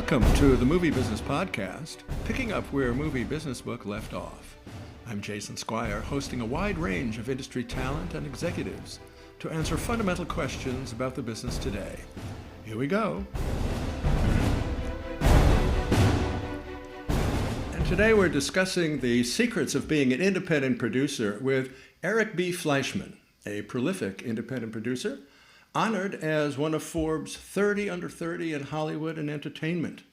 Welcome to the Movie Business Podcast, picking up where Movie Business Book left off. I'm Jason Squire, hosting a wide range of industry talent and executives to answer fundamental questions about the business today. Here we go. And today we're discussing the secrets of being an independent producer with Eric B. FLEISCHMAN, a prolific independent producer, honored as one of Forbes' 30 Under 30 in Hollywood and entertainment.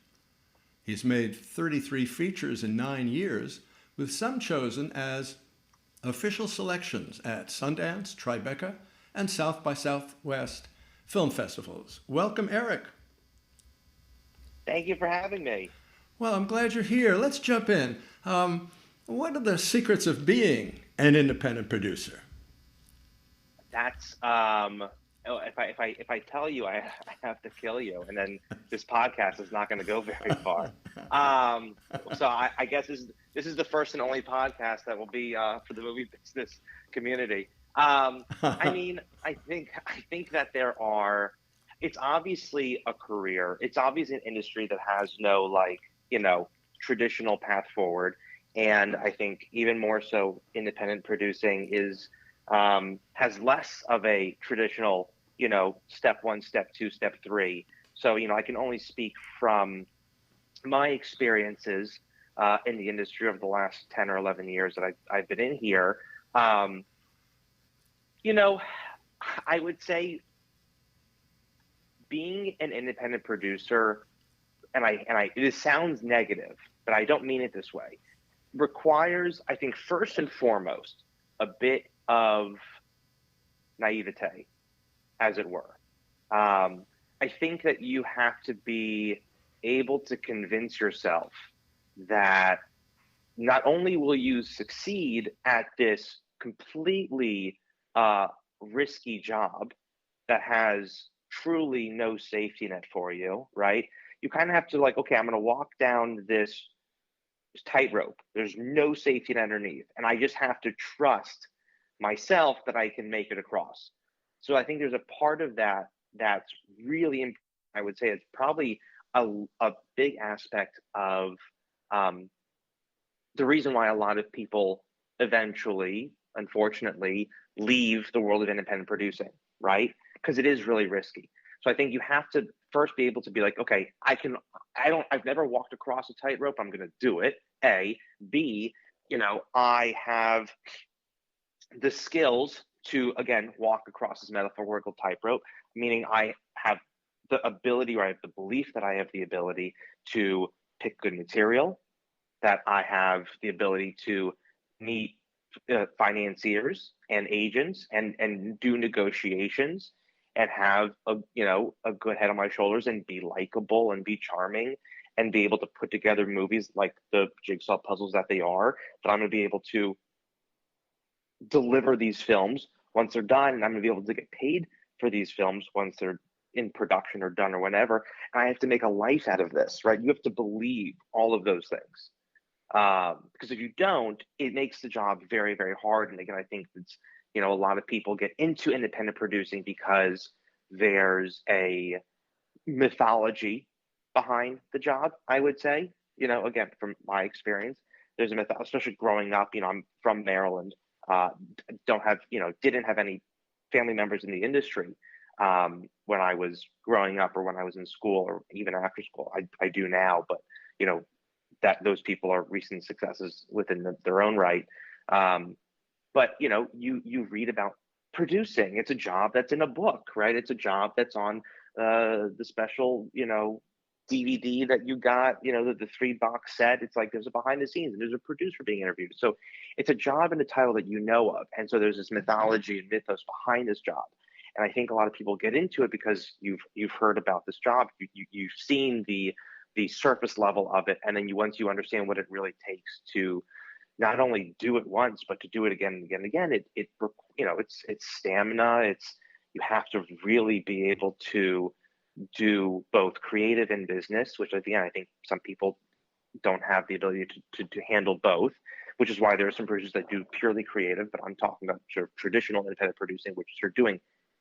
He's made 33 features in 9 years, with some chosen as official selections at Sundance, Tribeca, and South by Southwest film festivals. Welcome, Eric. Thank you for having me. Well, I'm glad you're here. Let's jump in. What are the secrets of being an independent producer? That's if I tell you, I have to kill you, and then this podcast is not going to go very far. So I guess this is the first and only podcast that will be for the movie business community. I mean, I think that it's obviously a career. It's obviously an industry that has no traditional path forward, and I think even more so, independent producing has less of a traditional step 1, step 2, step 3. So, I can only speak from my experiences in the industry over the last 10 or 11 years that I've been in here. I would say being an independent producer, it sounds negative, but I don't mean it this way, requires, I think, first and foremost, a bit of naivete, as it were. I think that you have to be able to convince yourself that not only will you succeed at this completely risky job that has truly no safety net for you, right? You kind of have to okay, I'm going to walk down this tightrope. There's no safety net underneath, and I just have to trust myself that I can make it across. So I think there's a part of that that's really important. I would say it's probably a big aspect of the reason why a lot of people eventually, unfortunately, leave the world of independent producing, right? Because it is really risky. So I think you have to first be able to be like, okay, I've never walked across a tightrope. I'm going to do it. A. B, I have the skills to, again, walk across this metaphorical tightrope, meaning I have the ability, or I have the belief that I have the ability to pick good material, that I have the ability to meet financiers and agents and do negotiations and have a good head on my shoulders and be likable and be charming and be able to put together movies like the jigsaw puzzles that they are, that I'm going to be able to deliver these films once they're done, and I'm going to be able to get paid for these films once they're in production or done or whenever. And I have to make a life out of this, right? You have to believe all of those things. Because if you don't, it makes the job very, very hard. And again, I think it's, a lot of people get into independent producing because there's a mythology behind the job, I would say. Again, from my experience, there's a myth, especially growing up, I'm from Maryland. Didn't have any family members in the industry when I was growing up or when I was in school or even after school. I do now, but that those people are recent successes within their own right. But you read about producing. It's a job that's in a book, right? It's a job that's on the special DVD that you got, the 3-box set. It's like there's a behind the scenes and there's a producer being interviewed. So it's a job and a title that you know of. And so there's this mythology and mythos behind this job. And I think a lot of people get into it because you've heard about this job. You've seen the surface level of it. And then once you understand what it really takes to not only do it once, but to do it again and again and again, it's stamina. You have to really be able to do both creative and business, which at the end, I think some people don't have the ability to handle both, which is why there are some producers that do purely creative, but I'm talking about traditional independent producing, which is you're doing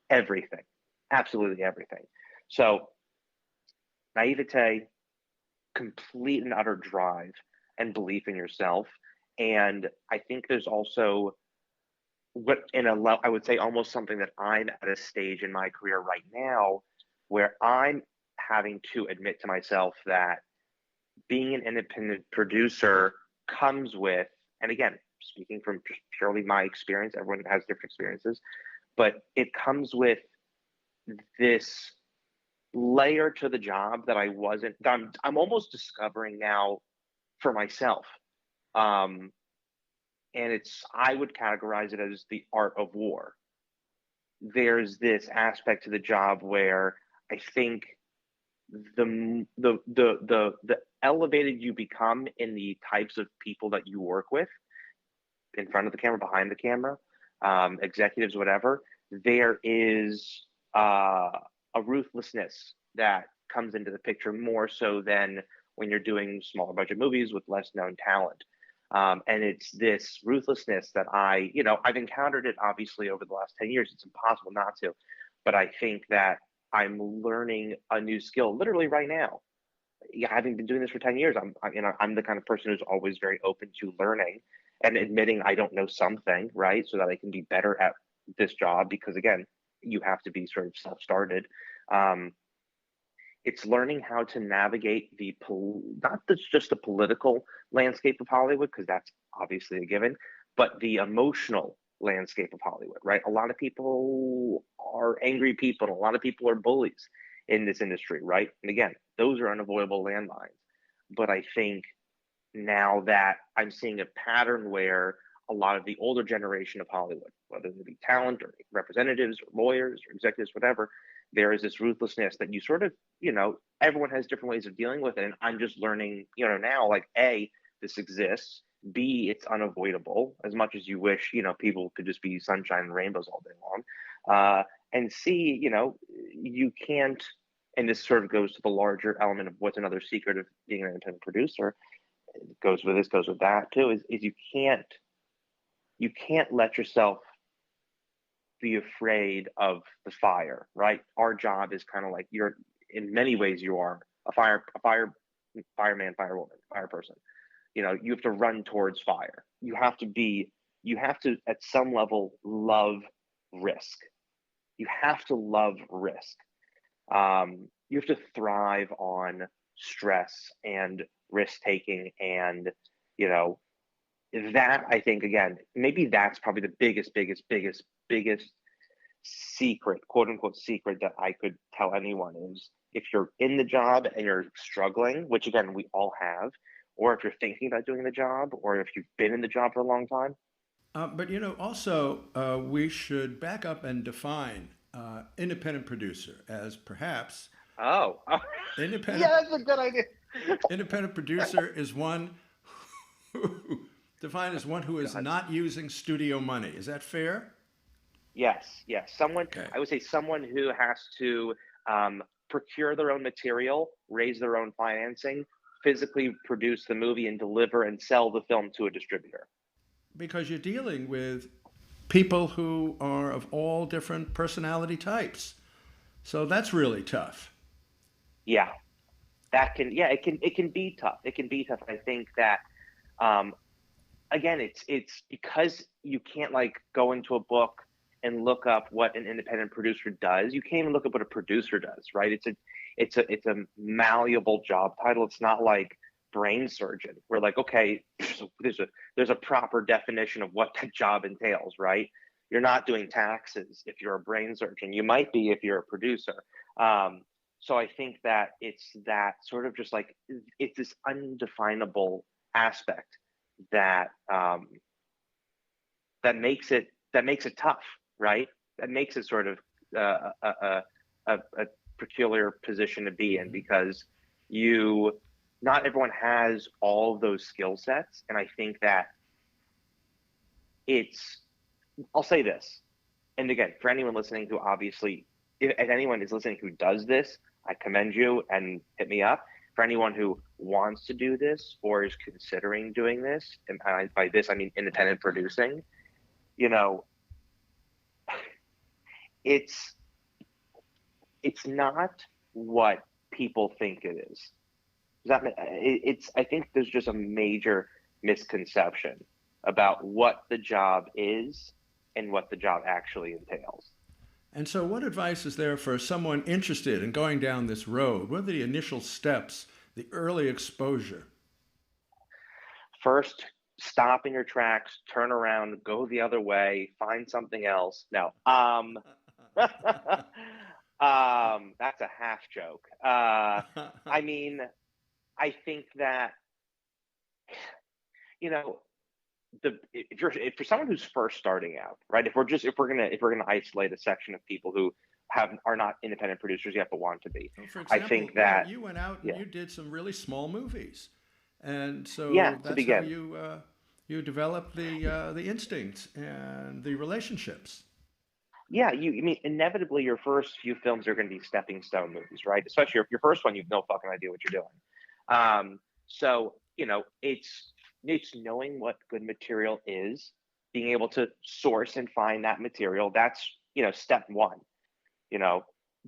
everything, absolutely everything. So naivete, complete and utter drive and belief in yourself. And I think there's also I would say almost something that I'm at a stage in my career right now where I'm having to admit to myself that being an independent producer comes with, and again, speaking from purely my experience, everyone has different experiences, but it comes with this layer to the job that I'm almost discovering now for myself. And I would categorize it as the art of war. There's this aspect to the job where I think the elevated you become in the types of people that you work with, in front of the camera, behind the camera, executives, whatever, there is a ruthlessness that comes into the picture more so than when you're doing smaller budget movies with less known talent. And it's this ruthlessness that I've encountered it obviously over the last 10 years. It's impossible not to, but I think that I'm learning a new skill literally right now. Yeah, having been doing this for 10 years, I'm the kind of person who's always very open to learning and admitting I don't know something, right? So that I can be better at this job, because again, you have to be sort of self-started. It's learning how to navigate just the political landscape of Hollywood, because that's obviously a given, but the emotional landscape of Hollywood, right? A lot of people are angry people, and a lot of people are bullies in this industry, right? And again, those are unavoidable landmines. But I think now that I'm seeing a pattern where a lot of the older generation of Hollywood, whether they be talent or representatives or lawyers or executives, whatever, there is this ruthlessness that you sort of, everyone has different ways of dealing with it. And I'm just learning, now, like, A, this exists. B, it's unavoidable, as much as you wish, people could just be sunshine and rainbows all day long. And C, you can't, and this sort of goes to the larger element of what's another secret of being an independent producer. It goes with this, goes with that too, is you can't let yourself be afraid of the fire, right? Our job is kind of like in many ways you are a fireman, firewoman, fire person. You have to run towards fire. You have to at some level love risk. You have to love risk. You have to thrive on stress and risk taking, and that, I think, again, maybe that's probably the biggest secret, quote unquote secret, that I could tell anyone is, if you're in the job and you're struggling, which again we all have, or if you're thinking about doing the job, or if you've been in the job for a long time. But also we should back up and define independent producer as perhaps Oh, independent. yeah, that's a good idea. Independent producer is one who defined as one who is God. not using studio money. Is that fair? Yes. Okay. I would say someone who has to procure their own material, raise their own financing, physically produce the movie, and deliver and sell the film to a distributor. Because you're dealing with people who are of all different personality types. So that's really tough. Yeah, it can be tough. It can be tough. I think that again, it's because you can't like go into a book and look up what an independent producer does. You can't even look up what a producer does, right? It's a malleable job title. It's not like brain surgeon. We're like, okay, there's a proper definition of what that job entails, right? You're not doing taxes if you're a brain surgeon. You might be if you're a producer. So I think that it's that sort of just like, it's this undefinable aspect that that makes it tough, right? That makes it sort of a peculiar position to be in, because not everyone has all of those skill sets. And I think that I'll say this, and again, for anyone listening who obviously, if anyone is listening who does this, I commend you and hit me up. For anyone who wants to do this or is considering doing this, and by this I mean independent producing, it's not what people think it is. I think there's just a major misconception about what the job is and what the job actually entails. And so, what advice is there for someone interested in going down this road? What are the initial steps, the early exposure? First, stop in your tracks, turn around, go the other way, find something else. No, that's a half joke. I mean, I think that, you know, if for someone who's first starting out, right? If we're gonna isolate a section of people who are not independent producers yet but want to be, So, for I example, think yeah, that, you went out and yeah, you did some really small movies, and yeah, so to that's how begin. you developed the instincts and the relationships. Yeah, I mean, inevitably, your first few films are going to be stepping stone movies, right? Especially your first one, you've no fucking idea what you're doing. So it's knowing what good material is, being able to source and find that material. That's step one. You know,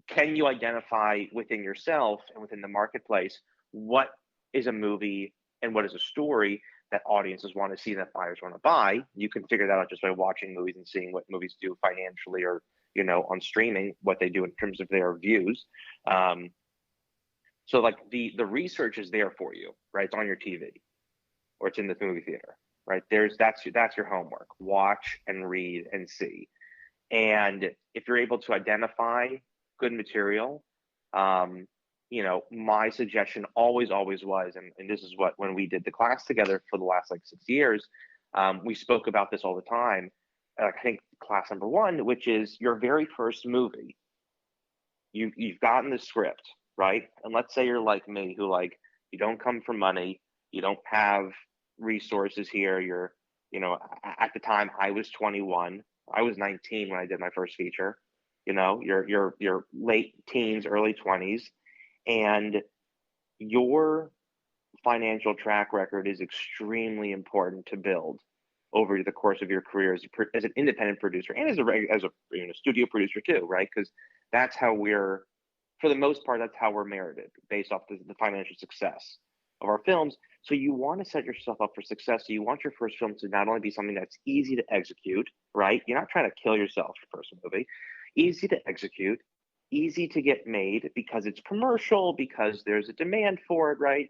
can you identify within yourself and within the marketplace what is a movie and what is a story that audiences want to see, that buyers want to buy? You can figure that out just by watching movies and seeing what movies do financially, or on streaming, what they do in terms of their views. Um, so like the research is there for you, right? It's on your TV or it's in the movie theater, right? That's your homework. Watch and read and see. And if you're able to identify good material, my suggestion always was, and this is what, when we did the class together for the last like 6 years, we spoke about this all the time. I think class number one, which is your very first movie, you've gotten the script, right? And let's say you're like me, who, like, you don't come from money, you don't have resources here. At the time I was 21, I was 19 when I did my first feature. Your late teens, early 20s, and your financial track record is extremely important to build over the course of your career as an independent producer, and as a studio producer too, right? Because that's how for the most part, that's how we're merited, based off the financial success of our films. So you want to set yourself up for success. So you want your first film to not only be something that's easy to execute, right? You're not trying to kill yourself your first movie. Easy to execute, easy to get made because it's commercial, because there's a demand for it, right?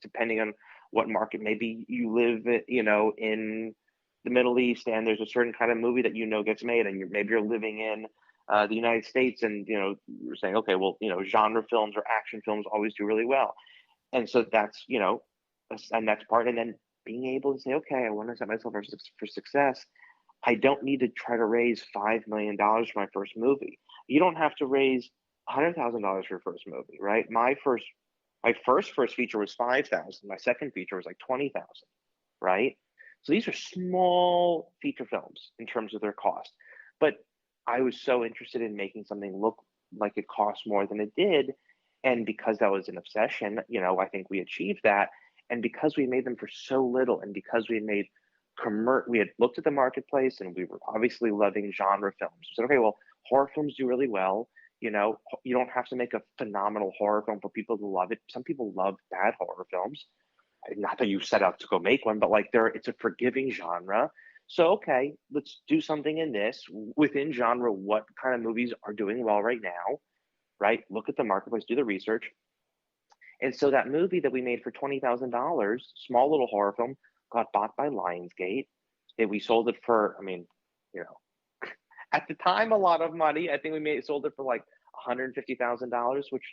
Depending on what market, maybe you live, in the Middle East, and there's a certain kind of movie that gets made, and maybe you're living in the United States, and you're saying, okay, well, genre films or action films always do really well, and so that's a next part, and then being able to say, okay, I want to set myself for success. I don't need to try to raise $5 million for my first movie. You don't have to raise $100,000 for your first movie, right? My first feature was 5,000. My second feature was like 20,000, right? So these are small feature films in terms of their cost. But I was so interested in making something look like it cost more than it did. And because that was an obsession, I think we achieved that. And because we made them for so little, and because we had looked at the marketplace, and we were obviously loving genre films. We said, okay, well, horror films do really well. You don't have to make a phenomenal horror film for people to love it. Some people love bad horror films. Not that you set out to go make one, but like it's a forgiving genre. So, okay, let's do something in this within genre. What kind of movies are doing well right now, right? Look at the marketplace, do the research. And so that movie that we made for $20,000, small little horror film, got bought by Lionsgate. And we sold it for, I mean, at the time, a lot of money. I think sold it for like $150,000, which,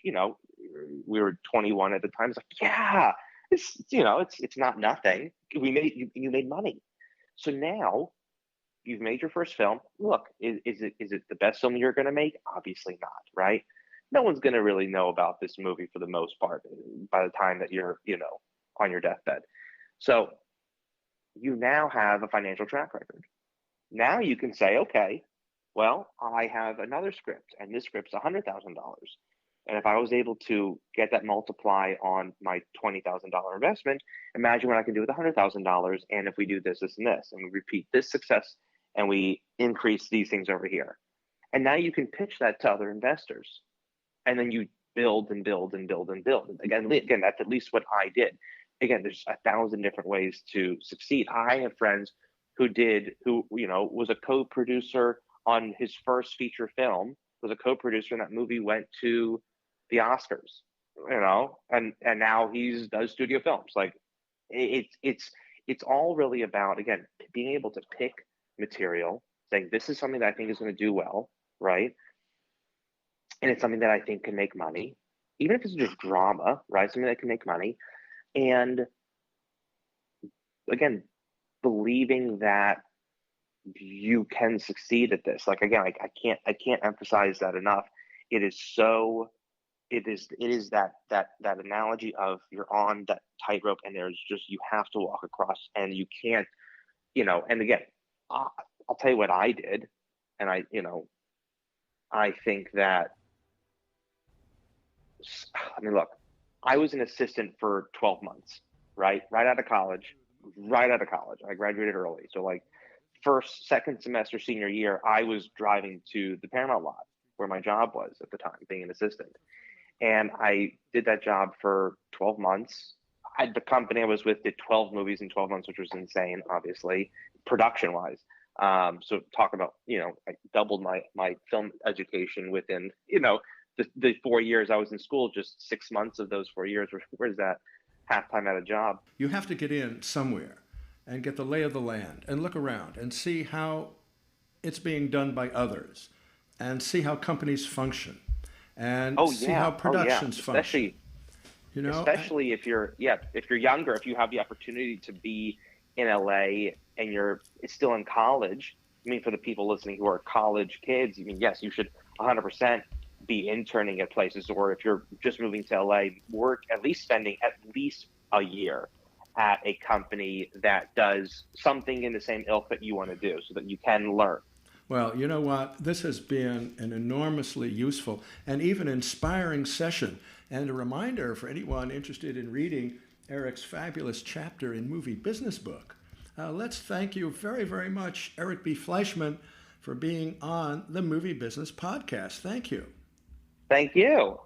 we were 21 at the time. It's like, yeah, it's not nothing. You made money. So now you've made your first film. Look, is it the best film you're going to make? Obviously not, right? No one's going to really know about this movie for the most part by the time that you're, on your deathbed. So you now have a financial track record. Now you can say, okay, well, I have another script, and this script's $100,000. And if I was able to get that multiply on my $20,000 investment, imagine what I can do with $100,000. And if we do this, this, and this, and we repeat this success, and we increase these things over here, and now you can pitch that to other investors, and then you build and build and build and build. And again, that's at least what I did. Again, there's 1,000 different ways to succeed. I have friends who was a co-producer on his first feature film, was a co-producer, and that movie went to the Oscars, and now he does studio films. Like it's all really about, again, being able to pick material, saying this is something that I think is going to do well, right? And it's something that I think can make money, even if it's just drama, right? Something that can make money. And again, believing that you can succeed at this. Like, again, I can't emphasize that enough. It is that analogy of you're on that tightrope and there's just, you have to walk across, and you can't, and again, I'll tell you what I did. And I think that, look, I was an assistant for 12 months, right out of college. I graduated early. So like second semester, senior year, I was driving to the Paramount lot where my job was at the time, being an assistant. And I did that job for 12 months. The company I was with did 12 movies in 12 months, which was insane, obviously, production wise. So talk about, I doubled my film education within, the 4 years I was in school. Just 6 months of those 4 years, where's that half-time at a job? You have to get in somewhere and get the lay of the land and look around and see how it's being done by others and see how companies function and see how productions function. Especially if you're younger, if you have the opportunity to be in LA and you're still in college. I mean, for the people listening who are college kids, yes, you should 100% be interning at places, or if you're just moving to LA, spending at least a year at a company that does something in the same ilk that you want to do, so that you can learn. Well, you know what? This has been an enormously useful and even inspiring session, and a reminder for anyone interested in reading Eric's fabulous chapter in Movie Business Book. Let's thank you very, very much, Eric B. Fleischman, for being on the Movie Business Podcast. Thank you. Thank you.